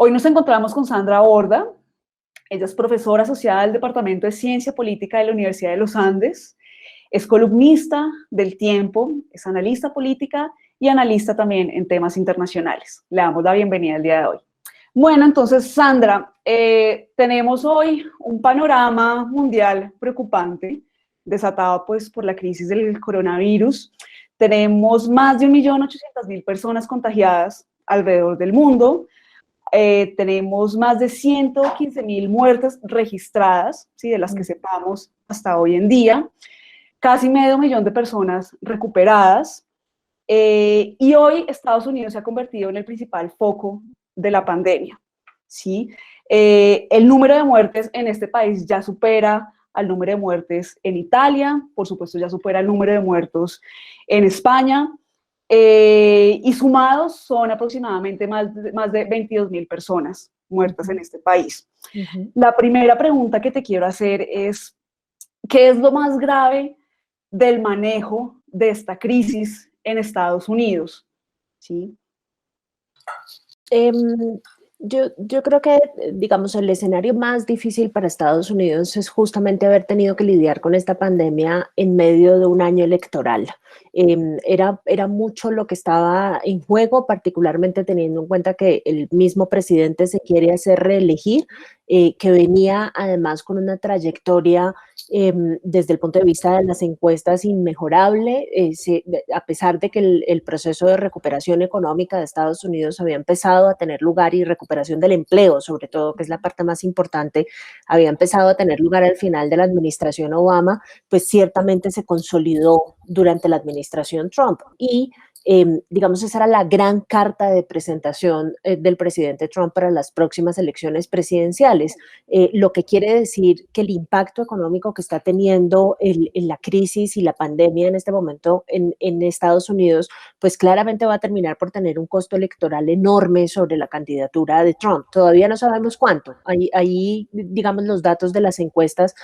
Hoy nos encontramos con Sandra Horda. Ella es profesora asociada del Departamento de Ciencia Política de la Universidad de los Andes, es columnista del Tiempo, es analista política y analista también en temas internacionales. Le damos la bienvenida el día de hoy. Bueno, entonces, Sandra, tenemos hoy un panorama mundial preocupante, desatado pues por la crisis del coronavirus. Tenemos más de 1.800.000 personas contagiadas alrededor del mundo. Tenemos más de 115.000 muertes registradas, ¿sí? De las que sepamos hasta hoy en día, casi medio millón de personas recuperadas, y hoy Estados Unidos se ha convertido en el principal foco de la pandemia, ¿sí? El número de muertes en este país ya supera al número de muertes en Italia, por supuesto ya supera el número de muertos en España, y sumados son aproximadamente más de 22.000 personas muertas en este país. La primera pregunta que te quiero hacer es, ¿qué es lo más grave del manejo de esta crisis en Estados Unidos? ¿Sí? Yo creo que, digamos, el escenario más difícil para Estados Unidos es justamente haber tenido que lidiar con esta pandemia en medio de un año electoral. Era mucho lo que estaba en juego, particularmente teniendo en cuenta que el mismo presidente se quiere hacer reelegir, que venía además con una trayectoria desde el punto de vista de las encuestas inmejorable, a pesar de que el proceso de recuperación económica de Estados Unidos había empezado a tener lugar y recuperación del empleo, sobre todo, que es la parte más importante, había empezado a tener lugar al final de la administración Obama, pues ciertamente se consolidó durante la administración Trump y digamos, esa era la gran carta de presentación del presidente Trump para las próximas elecciones presidenciales, lo que quiere decir que el impacto económico que está teniendo la crisis y la pandemia en este momento en Estados Unidos, pues claramente va a terminar por tener un costo electoral enorme sobre la candidatura de Trump. Todavía no sabemos cuánto. Ahí digamos, los datos de las encuestas,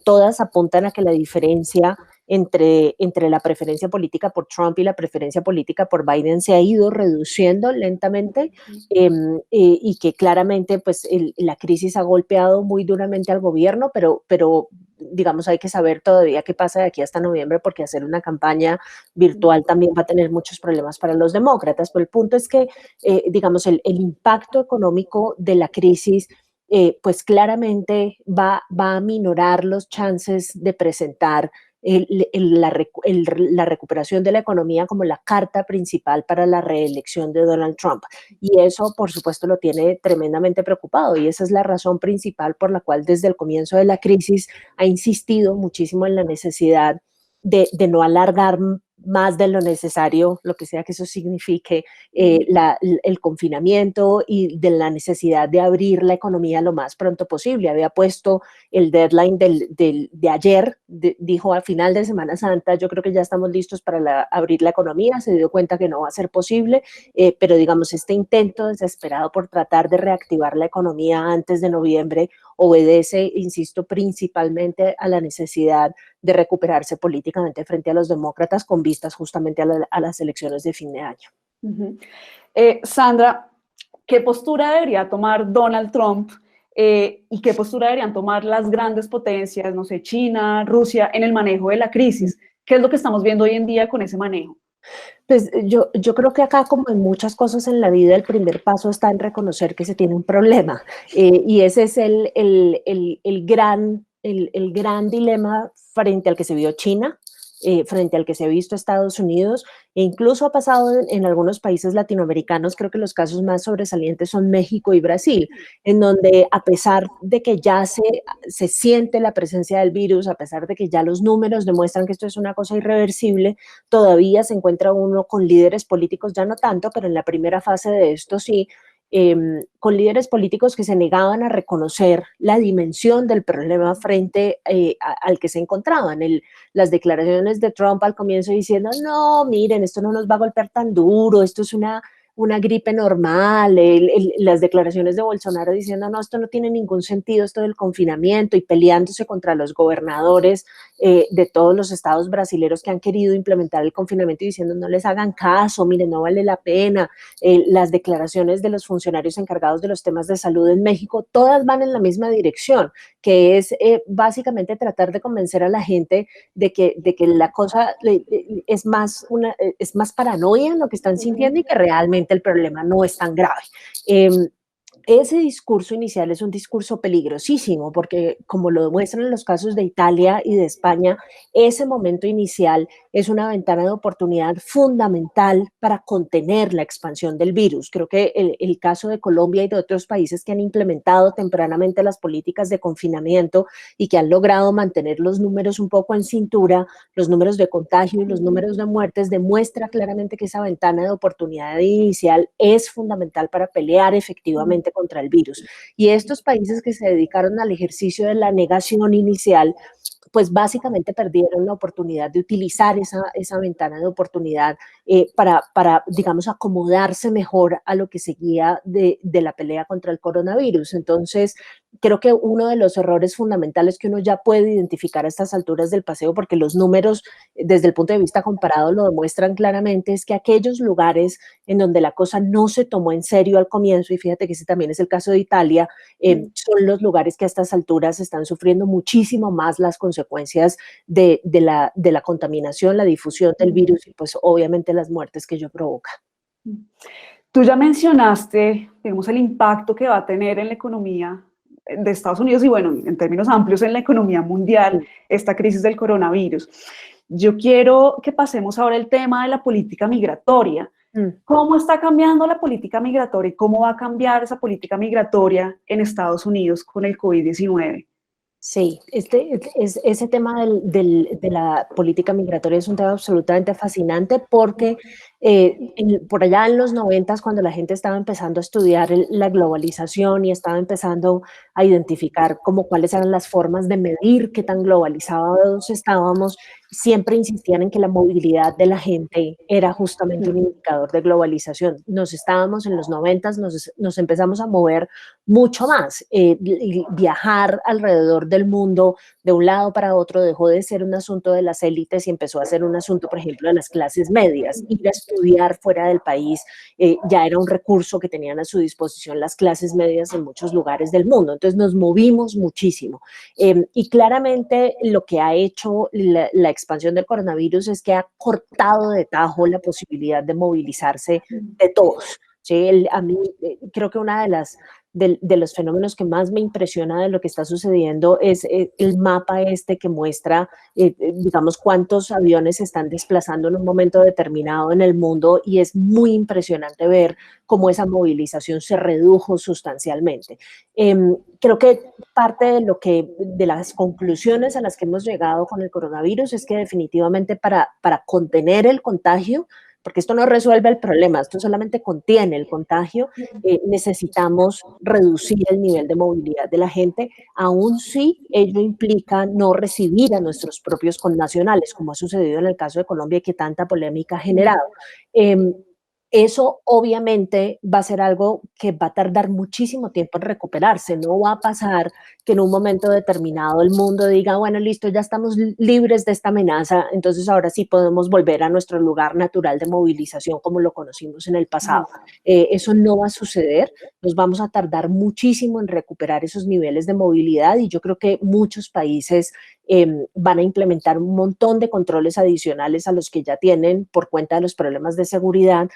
todas apuntan a que la diferencia entre la preferencia política por Trump y la preferencia política por Biden se ha ido reduciendo lentamente, y que claramente pues la crisis ha golpeado muy duramente al gobierno, pero digamos hay que saber todavía qué pasa de aquí hasta noviembre, porque hacer una campaña virtual también va a tener muchos problemas para los demócratas, pero el punto es que digamos el impacto económico de la crisis pues claramente va a minorar los chances de presentar la recuperación de la economía como la carta principal para la reelección de Donald Trump. Y eso, por supuesto, lo tiene tremendamente preocupado, y esa es la razón principal por la cual desde el comienzo de la crisis ha insistido muchísimo en la necesidad de no alargar más de lo necesario, lo que sea que eso signifique, el confinamiento, y de la necesidad de abrir la economía lo más pronto posible. Había puesto el deadline de ayer, dijo al final de Semana Santa, yo creo que ya estamos listos para abrir la economía. Se dio cuenta que no va a ser posible, pero digamos este intento desesperado por tratar de reactivar la economía antes de noviembre obedece, insisto, principalmente a la necesidad de recuperarse políticamente frente a los demócratas con vistas justamente a las elecciones de fin de año. Sandra, ¿qué postura debería tomar Donald Trump y qué postura deberían tomar las grandes potencias, no sé, China, Rusia, en el manejo de la crisis? ¿Qué es lo que estamos viendo hoy en día con ese manejo? Pues yo creo que acá, como en muchas cosas en la vida, el primer paso está en reconocer que se tiene un problema, y ese es el gran dilema frente al que se vio China, frente al que se ha visto Estados Unidos, e incluso ha pasado en algunos países latinoamericanos. Creo que los casos más sobresalientes son México y Brasil, en donde a pesar de que ya se siente la presencia del virus, a pesar de que ya los números demuestran que esto es una cosa irreversible, todavía se encuentra uno con líderes políticos, ya no tanto, pero en la primera fase de esto sí, con líderes políticos que se negaban a reconocer la dimensión del problema frente al que se encontraban. Las declaraciones de Trump al comienzo diciendo, no, miren, esto no nos va a golpear tan duro, esto es una una gripe normal, las declaraciones de Bolsonaro diciendo, no, esto no tiene ningún sentido, esto del confinamiento, y peleándose contra los gobernadores de todos los estados brasileños que han querido implementar el confinamiento y diciendo, no les hagan caso, miren, no vale la pena. Las declaraciones de los funcionarios encargados de los temas de salud en México, todas van en la misma dirección, que es básicamente tratar de convencer a la gente de que la cosa es más paranoia en lo que están sintiendo y que realmente el problema no es tan grave. Ese discurso inicial es un discurso peligrosísimo porque, como lo demuestran los casos de Italia y de España, ese momento inicial es una ventana de oportunidad fundamental para contener la expansión del virus. Creo que el caso de Colombia y de otros países que han implementado tempranamente las políticas de confinamiento y que han logrado mantener los números un poco en cintura, los números de contagio y los números de muertes, demuestra claramente que esa ventana de oportunidad inicial es fundamental para pelear efectivamente contra el virus. Y estos países que se dedicaron al ejercicio de la negación inicial, pues básicamente perdieron la oportunidad de utilizar esa ventana de oportunidad para, digamos, acomodarse mejor a lo que seguía de la pelea contra el coronavirus. Entonces, creo que uno de los errores fundamentales que uno ya puede identificar a estas alturas del paseo, porque los números desde el punto de vista comparado lo demuestran claramente, es que aquellos lugares en donde la cosa no se tomó en serio al comienzo, y fíjate que ese también es el caso de Italia, son los lugares que a estas alturas están sufriendo muchísimo más las consecuencias de la contaminación, la difusión del virus y pues obviamente las muertes que ello provoca. Tú ya mencionaste, digamos, el impacto que va a tener en la economía de Estados Unidos y, bueno, en términos amplios en la economía mundial, esta crisis del coronavirus. Yo quiero que pasemos ahora al tema de la política migratoria. ¿Cómo está cambiando la política migratoria y cómo va a cambiar esa política migratoria en Estados Unidos con el COVID-19? Sí, ese tema de la política migratoria es un tema absolutamente fascinante porque por allá en los 90, cuando la gente estaba empezando a estudiar la globalización y estaba empezando a identificar cuáles eran las formas de medir qué tan globalizados estábamos, siempre insistían en que la movilidad de la gente era justamente un indicador de globalización. Nos estábamos en los 90, nos empezamos a mover mucho más. Viajar alrededor del mundo de un lado para otro dejó de ser un asunto de las élites y empezó a ser un asunto, por ejemplo, de las clases medias. Ir a estudiar fuera del país ya era un recurso que tenían a su disposición las clases medias en muchos lugares del mundo. Entonces nos movimos muchísimo. Y claramente lo que ha hecho la expansión del coronavirus es que ha cortado de tajo la posibilidad de movilizarse de todos. Sí, a mí creo que una de los fenómenos que más me impresiona de lo que está sucediendo es el mapa que muestra, digamos, cuántos aviones se están desplazando en un momento determinado en el mundo, y es muy impresionante ver cómo esa movilización se redujo sustancialmente. Creo que parte de las conclusiones a las que hemos llegado con el coronavirus es que definitivamente para contener el contagio, porque esto no resuelve el problema, esto solamente contiene el contagio, necesitamos reducir el nivel de movilidad de la gente, aun si ello implica no recibir a nuestros propios connacionales, como ha sucedido en el caso de Colombia y que tanta polémica ha generado. Eso obviamente va a ser algo que va a tardar muchísimo tiempo en recuperarse. No va a pasar que en un momento determinado el mundo diga, bueno, listo, ya estamos libres de esta amenaza, entonces ahora sí podemos volver a nuestro lugar natural de movilización como lo conocimos en el pasado. Eso no va a suceder. Nos vamos a tardar muchísimo en recuperar esos niveles de movilidad, y yo creo que muchos países van a implementar un montón de controles adicionales a los que ya tienen por cuenta de los problemas de seguridad,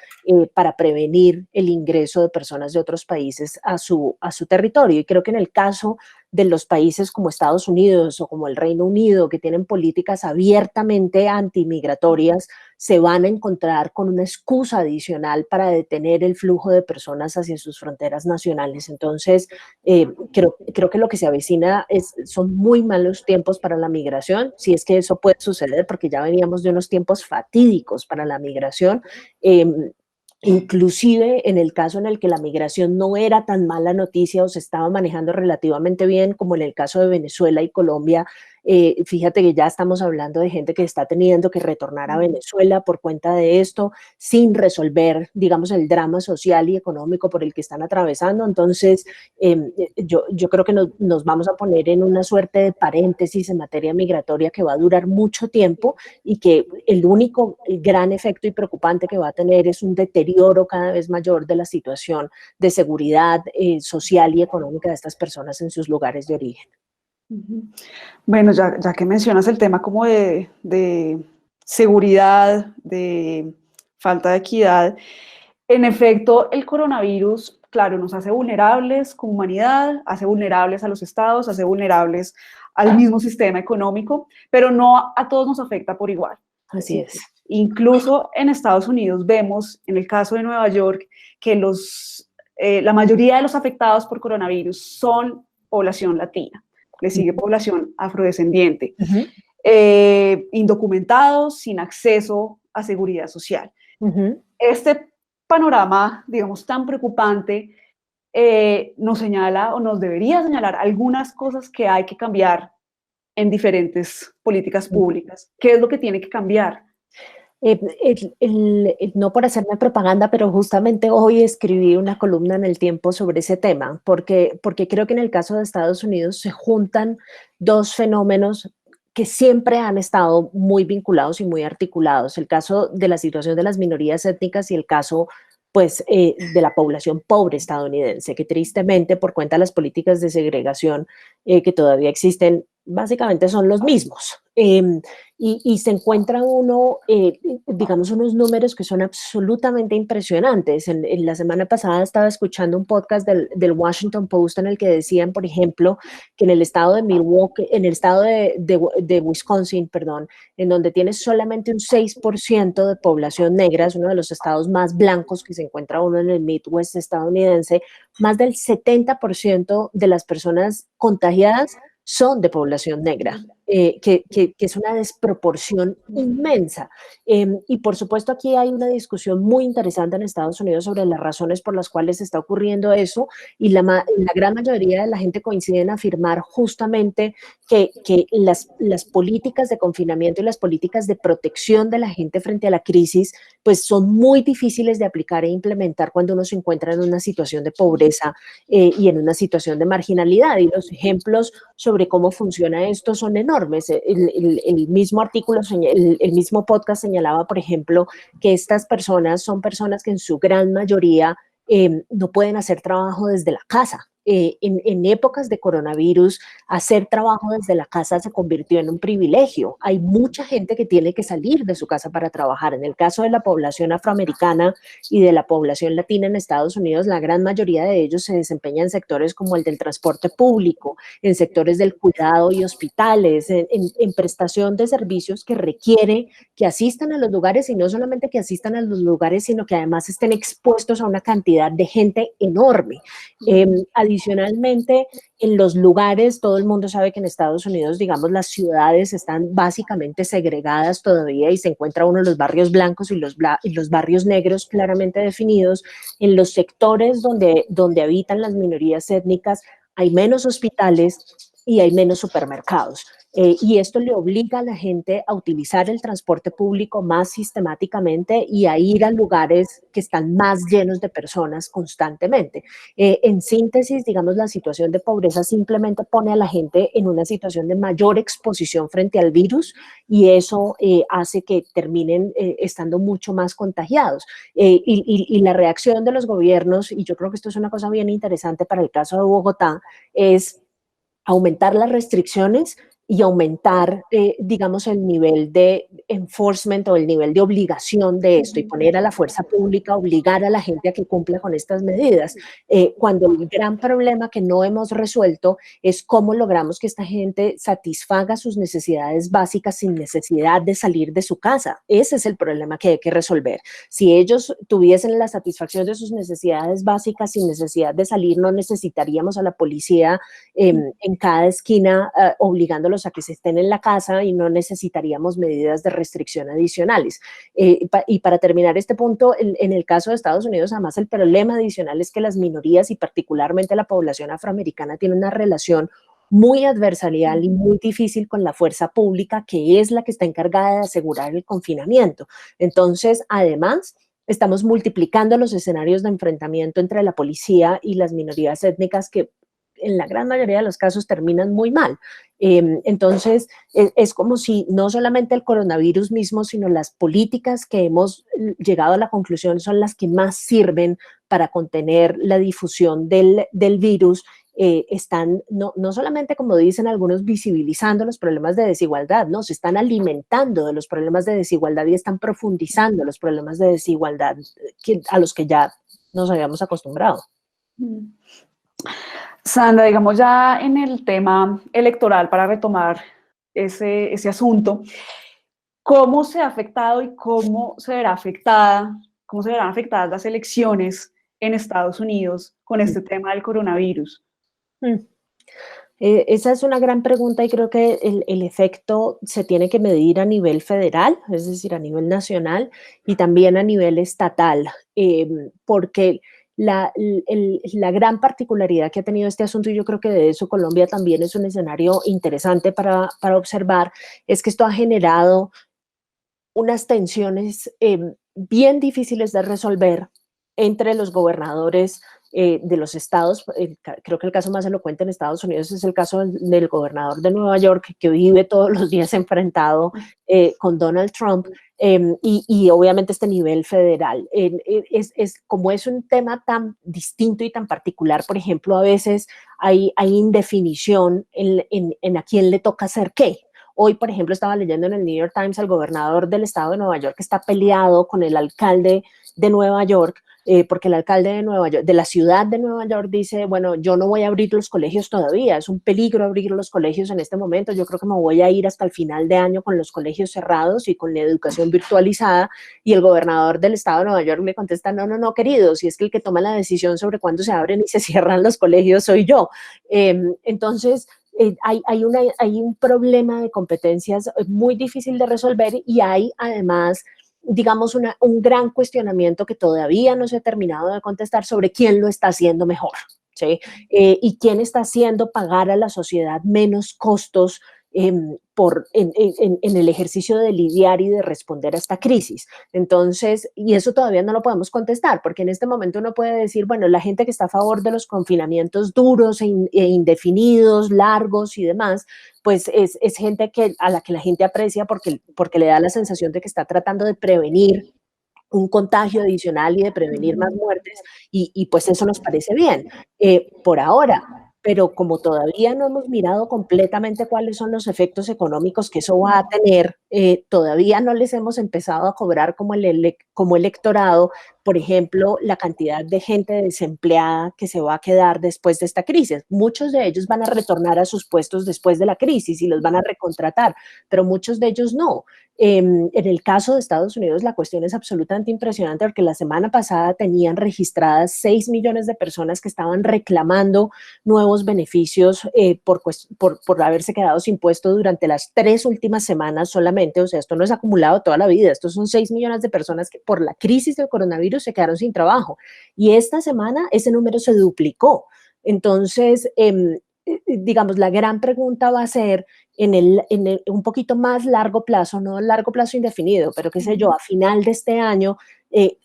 para prevenir el ingreso de personas de otros países a su territorio. Y creo que en el caso de los países como Estados Unidos o como el Reino Unido, que tienen políticas abiertamente antimigratorias, se van a encontrar con una excusa adicional para detener el flujo de personas hacia sus fronteras nacionales. Entonces, creo que lo que se avecina son muy malos tiempos para la migración, si es que eso puede suceder, porque ya veníamos de unos tiempos fatídicos para la migración. Inclusive en el caso en el que la migración no era tan mala noticia o se estaba manejando relativamente bien, como en el caso de Venezuela y Colombia, Fíjate que ya estamos hablando de gente que está teniendo que retornar a Venezuela por cuenta de esto, sin resolver, digamos, el drama social y económico por el que están atravesando. Entonces, yo creo que nos vamos a poner en una suerte de paréntesis en materia migratoria que va a durar mucho tiempo y que el único gran efecto y preocupante que va a tener es un deterioro cada vez mayor de la situación de seguridad social y económica de estas personas en sus lugares de origen. Bueno, ya que mencionas el tema como de seguridad, de falta de equidad, en efecto, el coronavirus, claro, nos hace vulnerables como humanidad, hace vulnerables a los estados, hace vulnerables al mismo sistema económico, pero no a todos nos afecta por igual. Así es. Incluso en Estados Unidos vemos, en el caso de Nueva York, que la mayoría de los afectados por coronavirus son población latina. Le sigue población afrodescendiente, indocumentados, sin acceso a seguridad social. Este panorama, digamos, tan preocupante, nos señala o nos debería señalar algunas cosas que hay que cambiar en diferentes políticas públicas. ¿Qué es lo que tiene que cambiar? No por hacerme propaganda, pero justamente hoy escribí una columna en El Tiempo sobre ese tema, porque creo que en el caso de Estados Unidos se juntan dos fenómenos que siempre han estado muy vinculados y muy articulados. El caso de la situación de las minorías étnicas y el caso pues, de la población pobre estadounidense, que tristemente por cuenta de las políticas de segregación que todavía existen, básicamente son los mismos. Y se encuentra uno, digamos, unos números que son absolutamente impresionantes. En la semana pasada estaba escuchando un podcast del Washington Post en el que decían, por ejemplo, que en el estado de Milwaukee, en el estado de Wisconsin, perdón, en donde tiene solamente un 6% de población negra, es uno de los estados más blancos que se encuentra uno en el Midwest estadounidense, más del 70% de las personas contagiadas son de población negra, que es una desproporción inmensa. Y por supuesto aquí hay una discusión muy interesante en Estados Unidos sobre las razones por las cuales está ocurriendo eso, y la gran mayoría de la gente coincide en afirmar justamente que las políticas de confinamiento y las políticas de protección de la gente frente a la crisis pues son muy difíciles de aplicar e implementar cuando uno se encuentra en una situación de pobreza y en una situación de marginalidad, y los ejemplos sobre cómo funciona esto son enormes. El mismo artículo, el mismo podcast señalaba, por ejemplo, que estas personas son personas que en su gran mayoría no pueden hacer trabajo desde la casa. En épocas de coronavirus, hacer trabajo desde la casa se convirtió en un privilegio. Hay mucha gente que tiene que salir de su casa para trabajar. En el caso de la población afroamericana y de la población latina en Estados Unidos, la gran mayoría de ellos se desempeñan en sectores como el del transporte público, en sectores del cuidado y hospitales, en prestación de servicios que requiere que asistan a los lugares, y no solamente que asistan a los lugares, sino que además estén expuestos a una cantidad de gente enorme. Adicionalmente, en los lugares, todo el mundo sabe que en Estados Unidos, digamos, las ciudades están básicamente segregadas todavía y se encuentra uno en los barrios blancos y los barrios negros claramente definidos. En los sectores donde habitan las minorías étnicas hay menos hospitales y hay menos supermercados. Y esto le obliga a la gente a utilizar el transporte público más sistemáticamente y a ir a lugares que están más llenos de personas constantemente. En síntesis, digamos, la situación de pobreza simplemente pone a la gente en una situación de mayor exposición frente al virus, y eso hace que terminen estando mucho más contagiados. Y la reacción de los gobiernos, y yo creo que esto es una cosa bien interesante para el caso de Bogotá, es aumentar las restricciones y aumentar, digamos, el nivel de enforcement o el nivel de obligación de esto, y poner a la fuerza pública, obligar a la gente a que cumpla con estas medidas. Cuando el gran problema que no hemos resuelto es cómo logramos que esta gente satisfaga sus necesidades básicas sin necesidad de salir de su casa. Ese es el problema que hay que resolver. Si ellos tuviesen la satisfacción de sus necesidades básicas sin necesidad de salir, no necesitaríamos a la policía en cada esquina obligándolos a que se estén en la casa, y no necesitaríamos medidas de restricción adicionales. Y para terminar este punto, en el caso de Estados Unidos, además, el problema adicional es que las minorías y particularmente la población afroamericana tiene una relación muy adversarial y muy difícil con la fuerza pública, que es la que está encargada de asegurar el confinamiento. Entonces, además, estamos multiplicando los escenarios de enfrentamiento entre la policía y las minorías étnicas que en la gran mayoría de los casos terminan muy mal. Entonces, es como si no solamente el coronavirus mismo, sino las políticas que hemos llegado a la conclusión son las que más sirven para contener la difusión del virus. Están no solamente, como dicen algunos, visibilizando los problemas de desigualdad, no, se están alimentando de los problemas de desigualdad y están profundizando los problemas de desigualdad a los que ya nos habíamos acostumbrado. Sandra, digamos ya en el tema electoral, para retomar ese asunto, ¿cómo se ha afectado y cómo se verán afectadas las elecciones en Estados Unidos con este tema del coronavirus? Esa es una gran pregunta y creo que el efecto se tiene que medir a nivel federal, es decir, a nivel nacional y también a nivel estatal, porque la gran particularidad que ha tenido este asunto, y yo creo que de eso Colombia también es un escenario interesante para observar, es que esto ha generado unas tensiones bien difíciles de resolver entre los gobernadores de los estados. Creo que el caso más elocuente en Estados Unidos es el caso del gobernador de Nueva York, que vive todos los días enfrentado con Donald Trump, y obviamente este nivel federal. Como es un tema tan distinto y tan particular, por ejemplo, a veces hay indefinición en a quién le toca hacer qué. Hoy, por ejemplo, estaba leyendo en el New York Times al gobernador del estado de Nueva York que está peleado con el alcalde de Nueva York, porque el alcalde de Nueva York, de la ciudad de Nueva York, dice, bueno, yo no voy a abrir los colegios todavía, es un peligro abrir los colegios en este momento, yo creo que me voy a ir hasta el final de año con los colegios cerrados y con la educación virtualizada, y el gobernador del estado de Nueva York me contesta, no, querido, si es que el que toma la decisión sobre cuándo se abren y se cierran los colegios soy yo. Entonces, hay un problema de competencias muy difícil de resolver y hay además, digamos, un gran cuestionamiento que todavía no se ha terminado de contestar sobre quién lo está haciendo mejor, ¿sí? Y quién está haciendo pagar a la sociedad menos costos en el ejercicio de lidiar y de responder a esta crisis. Entonces, y eso todavía no lo podemos contestar, porque en este momento uno puede decir, bueno, la gente que está a favor de los confinamientos duros e indefinidos, largos y demás, pues es gente a la que la gente aprecia porque le da la sensación de que está tratando de prevenir un contagio adicional y de prevenir más muertes, y pues eso nos parece bien por ahora. Pero como todavía no hemos mirado completamente cuáles son los efectos económicos que eso va a tener, todavía no les hemos empezado a cobrar como electorado, por ejemplo, la cantidad de gente desempleada que se va a quedar después de esta crisis. Muchos de ellos van a retornar a sus puestos después de la crisis y los van a recontratar, pero muchos de ellos no. En el caso de Estados Unidos, la cuestión es absolutamente impresionante porque la semana pasada tenían registradas 6 millones de personas que estaban reclamando nuevos beneficios por haberse quedado sin puesto durante las 3 últimas semanas solamente. O sea, esto no es acumulado toda la vida. Estos son 6 millones de personas que por la crisis del coronavirus se quedaron sin trabajo. Y esta semana ese número se duplicó. Entonces, digamos, la gran pregunta va a ser un poquito más largo plazo, no largo plazo indefinido, pero qué sé yo, a final de este año,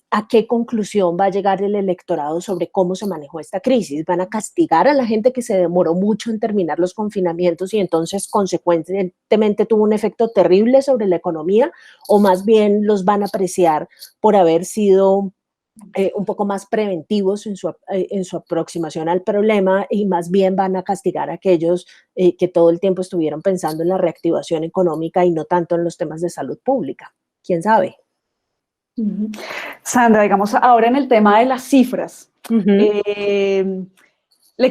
¿a qué conclusión va a llegar el electorado sobre cómo se manejó esta crisis? ¿Van a castigar a la gente que se demoró mucho en terminar los confinamientos y entonces consecuentemente tuvo un efecto terrible sobre la economía? ¿O más bien los van a apreciar por haber sido un poco más preventivos en su aproximación al problema y más bien van a castigar a aquellos que todo el tiempo estuvieron pensando en la reactivación económica y no tanto en los temas de salud pública? ¿Quién sabe? Sandra, digamos, ahora en el tema de las cifras, ¿le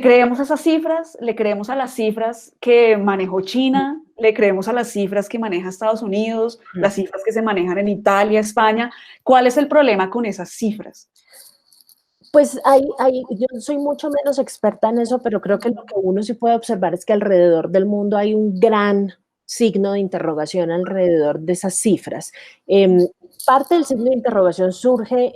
creemos a esas cifras? ¿Le creemos a las cifras que manejó China? ¿Le creemos a las cifras que maneja Estados Unidos? ¿Las cifras que se manejan en Italia, España? ¿Cuál es el problema con esas cifras? Pues yo soy mucho menos experta en eso, pero creo que lo que uno sí puede observar es que alrededor del mundo hay un gran signo de interrogación alrededor de esas cifras. parte del signo de interrogación surge,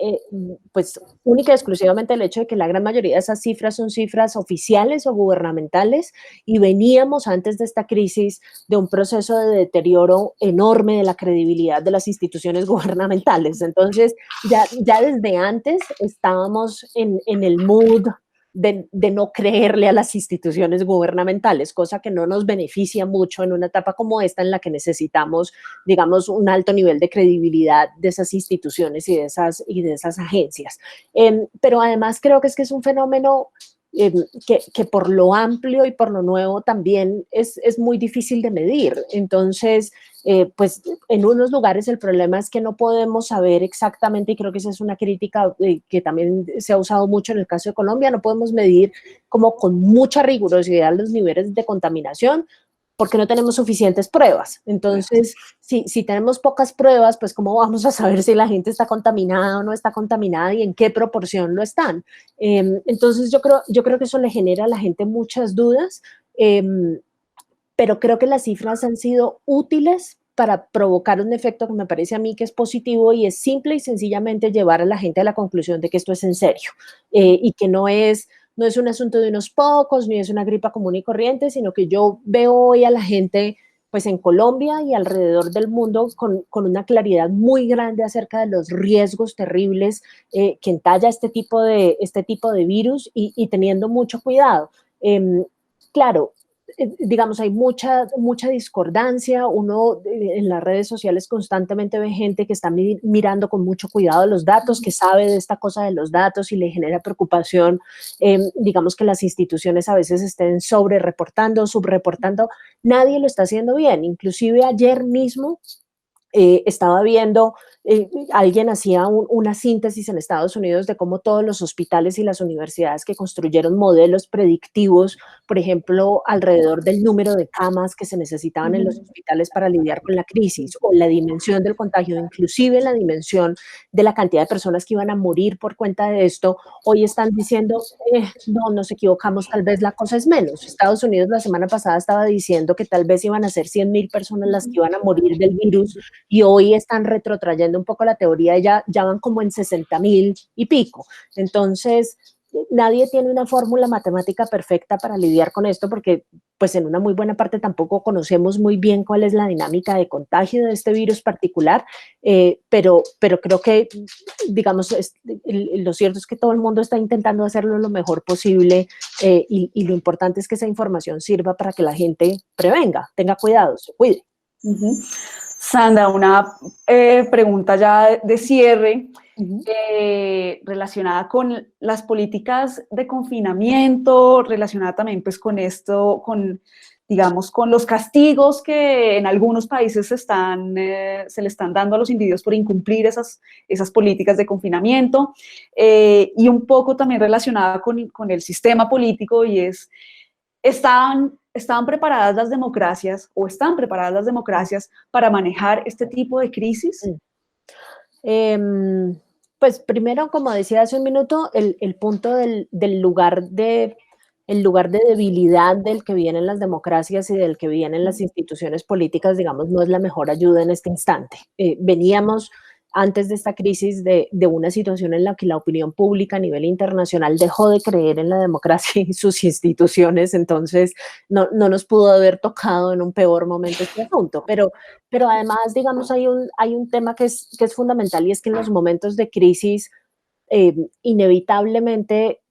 pues, única y exclusivamente el hecho de que la gran mayoría de esas cifras son cifras oficiales o gubernamentales y veníamos antes de esta crisis de un proceso de deterioro enorme de la credibilidad de las instituciones gubernamentales. Entonces, ya desde antes estábamos en el mood de no creerle a las instituciones gubernamentales, cosa que no nos beneficia mucho en una etapa como esta en la que necesitamos, digamos, un alto nivel de credibilidad de esas instituciones y de esas agencias. Pero además creo que es un fenómeno que por lo amplio y por lo nuevo también es muy difícil de medir. Entonces, pues en unos lugares el problema es que no podemos saber exactamente, y creo que esa es una crítica que también se ha usado mucho en el caso de Colombia, no podemos medir como con mucha rigurosidad los niveles de contaminación porque no tenemos suficientes pruebas. Entonces, si tenemos pocas pruebas, pues ¿cómo vamos a saber si la gente está contaminada o no está contaminada y en qué proporción lo están? Entonces, yo creo que eso le genera a la gente muchas dudas, pero creo que las cifras han sido útiles para provocar un efecto que me parece a mí que es positivo y es simple y sencillamente llevar a la gente a la conclusión de que esto es en serio y que no es un asunto de unos pocos, ni es una gripa común y corriente, sino que yo veo hoy a la gente pues en Colombia y alrededor del mundo con una claridad muy grande acerca de los riesgos terribles que entalla este tipo de virus y teniendo mucho cuidado. Claro, digamos, hay mucha discordancia. Uno en las redes sociales constantemente ve gente que está mirando con mucho cuidado los datos, que sabe de esta cosa de los datos y le genera preocupación, digamos, que las instituciones a veces estén sobre reportando, subreportando. Nadie lo está haciendo bien. Inclusive ayer mismo estaba viendo, alguien hacía una síntesis en Estados Unidos de cómo todos los hospitales y las universidades que construyeron modelos predictivos, por ejemplo, alrededor del número de camas que se necesitaban en los hospitales para lidiar con la crisis, o la dimensión del contagio, inclusive la dimensión de la cantidad de personas que iban a morir por cuenta de esto, hoy están diciendo, no, nos equivocamos, tal vez la cosa es menos. Estados Unidos la semana pasada estaba diciendo que tal vez iban a ser 100,000 personas las que iban a morir del virus, y hoy están retrotrayendo un poco la teoría, ya van como en 60,000 y pico. Entonces, nadie tiene una fórmula matemática perfecta para lidiar con esto, porque pues en una muy buena parte tampoco conocemos muy bien cuál es la dinámica de contagio de este virus particular, pero creo que, digamos, lo cierto es que todo el mundo está intentando hacerlo lo mejor posible, y lo importante es que esa información sirva para que la gente prevenga, tenga cuidado, se cuide. Sandra, una pregunta ya de cierre relacionada con las políticas de confinamiento, relacionada también pues con esto, digamos, con los castigos que en algunos países se le están dando a los individuos por incumplir esas políticas de confinamiento, y un poco también relacionada con el sistema político, y es, ¿estaban preparadas las democracias o están preparadas las democracias para manejar este tipo de crisis? Pues primero, como decía hace un minuto, el punto del lugar de debilidad del que vienen las democracias y del que vienen las instituciones políticas, digamos, no es la mejor ayuda en este instante. Veníamos antes de esta crisis de una situación en la que la opinión pública a nivel internacional dejó de creer en la democracia y sus instituciones, entonces no nos pudo haber tocado en un peor momento este asunto. Pero además, digamos, hay un tema que es fundamental, y es que en los momentos de crisis, inevitablemente,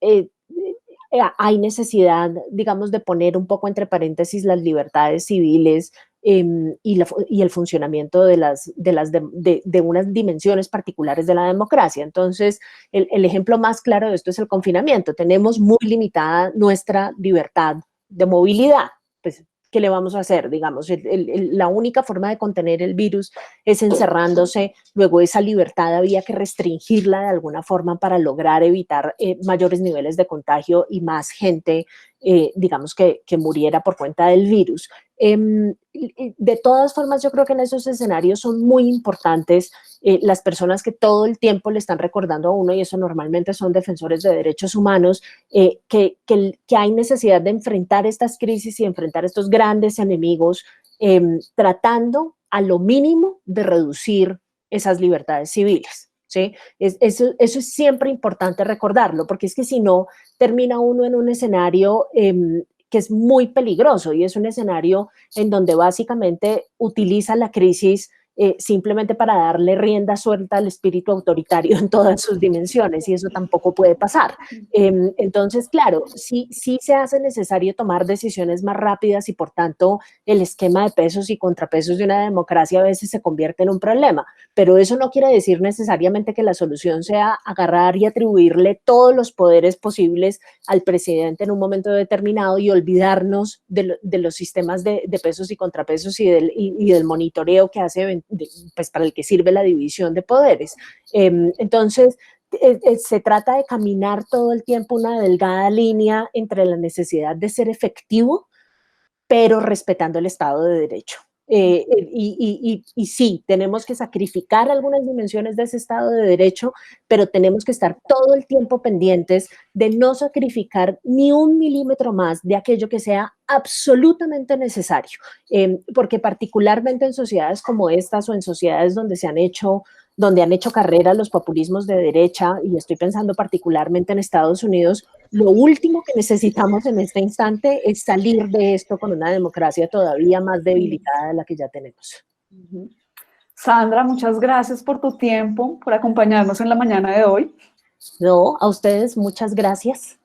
hay necesidad, digamos, de poner un poco entre paréntesis las libertades civiles, y el funcionamiento de unas dimensiones particulares de la democracia. Entonces, el ejemplo más claro de esto es el confinamiento. Tenemos muy limitada nuestra libertad de movilidad. Pues, ¿qué le vamos a hacer? Digamos, la única forma de contener el virus es encerrándose. Luego esa libertad había que restringirla de alguna forma para lograr evitar mayores niveles de contagio y más gente, digamos, que muriera por cuenta del virus. De todas formas, yo creo que en esos escenarios son muy importantes las personas que todo el tiempo le están recordando a uno, y eso normalmente son defensores de derechos humanos, que hay necesidad de enfrentar estas crisis y enfrentar estos grandes enemigos, tratando a lo mínimo de reducir esas libertades civiles. ¿Sí? Eso es siempre importante recordarlo, porque es que si no, termina uno en un escenario que es muy peligroso y es un escenario en donde básicamente utiliza la crisis simplemente para darle rienda suelta al espíritu autoritario en todas sus dimensiones, y eso tampoco puede pasar. Entonces, claro, sí se hace necesario tomar decisiones más rápidas y por tanto el esquema de pesos y contrapesos de una democracia a veces se convierte en un problema, pero eso no quiere decir necesariamente que la solución sea agarrar y atribuirle todos los poderes posibles al presidente en un momento determinado y olvidarnos de los sistemas de pesos y contrapesos y del monitoreo que hace, pues para el que sirve la división de poderes. Entonces, se trata de caminar todo el tiempo una delgada línea entre la necesidad de ser efectivo, pero respetando el Estado de Derecho. Y sí, tenemos que sacrificar algunas dimensiones de ese Estado de Derecho, pero tenemos que estar todo el tiempo pendientes de no sacrificar ni un milímetro más de aquello que sea absolutamente necesario, porque particularmente en sociedades como estas o en sociedades donde han hecho carrera los populismos de derecha, y estoy pensando particularmente en Estados Unidos, lo último que necesitamos en este instante es salir de esto con una democracia todavía más debilitada de la que ya tenemos. Sandra, muchas gracias por tu tiempo, por acompañarnos en la mañana de hoy. No, a ustedes muchas gracias.